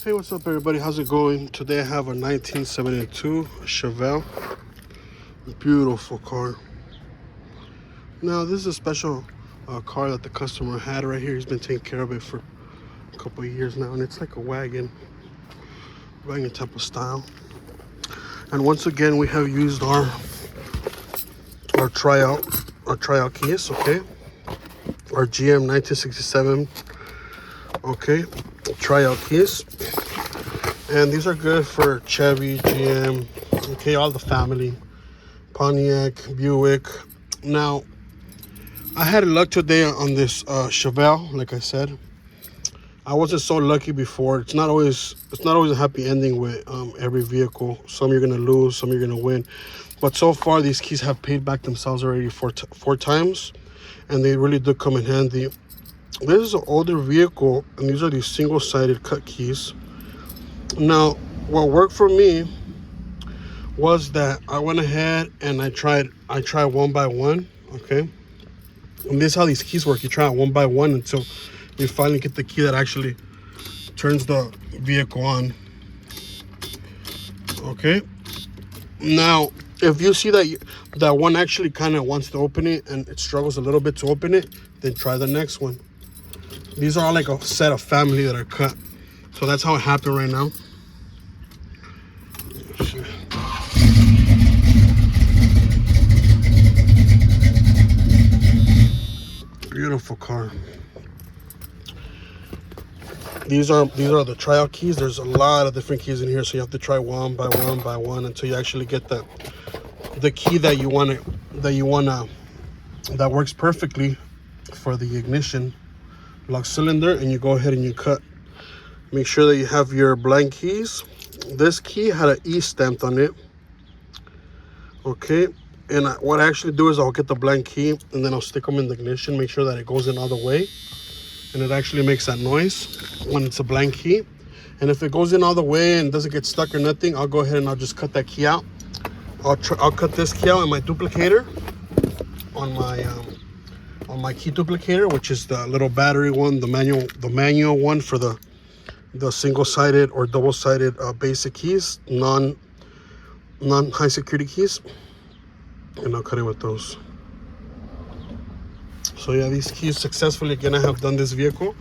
Hey, what's up everybody? How's it going? Today I have a 1972 Chevelle. Beautiful car. Now this is a special car that the customer had right here. He's been taking care of it for a couple of years now, and it's like a wagon type of style. And once again, we have used our tryout keys, okay? Our GM 1967, okay, tryout keys. And these are good for Chevy, GM, okay, all the family, Pontiac, Buick. Now, I had luck today on this Chevelle. Like I said, I wasn't so lucky before. It's not always a happy ending with every vehicle. Some you're gonna lose, some you're gonna win. But so far, these keys have paid back themselves already four times, and they really do come in handy. This is an older vehicle, and these are these single-sided cut keys. Now, what worked for me was that I went ahead and I tried one by one, okay? And this is how these keys work. You try it one by one until you finally get the key that actually turns the vehicle on, okay? Now, if you see that one actually kind of wants to open it and it struggles a little bit to open it, then try the next one. These are all like a set of family that are cut. So that's how it happened right now. Beautiful car. These are the tryout keys. There's a lot of different keys in here, so you have to try one by one until you actually get the key that that works perfectly for the ignition lock cylinder, and you go ahead and you cut. Make sure that you have your blank keys. This key had an E stamped on it, okay? And what I actually do is I'll get the blank key and then I'll stick them in the ignition, make sure that it goes in all the way, and it actually makes that noise when it's a blank key. And if it goes in all the way and doesn't get stuck or nothing, I'll go ahead and I'll just cut that key out. I'll cut this key out in my duplicator, on my key duplicator, which is the little battery one, the manual one for the single-sided or double-sided basic keys, non-high security keys, and I'll cut it with those. So yeah, these keys successfully, again, I have done this vehicle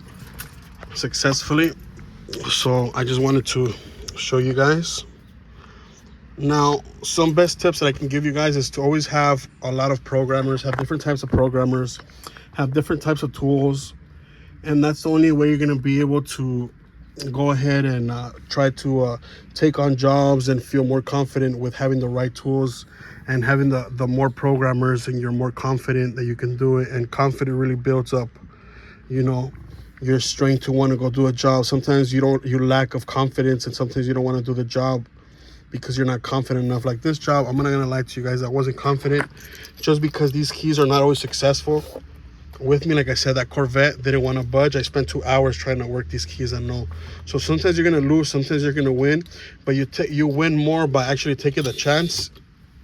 successfully, so I just wanted to show you guys. Now, some best tips that I can give you guys is to always have a lot of programmers, have different types of programmers, have different types of tools, and that's the only way you're going to be able to go ahead and try to take on jobs and feel more confident with having the right tools, and having the more programmers, and you're more confident that you can do it. And confidence really builds up, you know, your strength to want to go do a job. Sometimes you lack of confidence, and sometimes you don't want to do the job because you're not confident enough. Like this job, I'm not gonna lie to you guys, I wasn't confident just because these keys are not always successful with me. Like I said, that Corvette didn't want to budge. I spent 2 hours trying to work these keys, and no. So sometimes you're gonna lose, sometimes you're gonna win, but you win more by actually taking the chance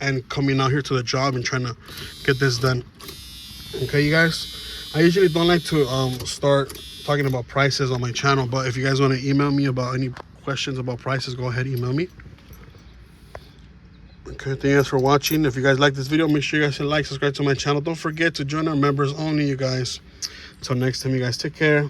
and coming out here to the job and trying to get this done. Okay, you guys, I usually don't like to start talking about prices on my channel, but if you guys want to email me about any questions about prices, go ahead, email me. Okay, thank you guys for watching. If you guys like this video, make sure you guys hit like, subscribe to my channel. Don't forget to join our members only, you guys. Until next time, you guys, take care.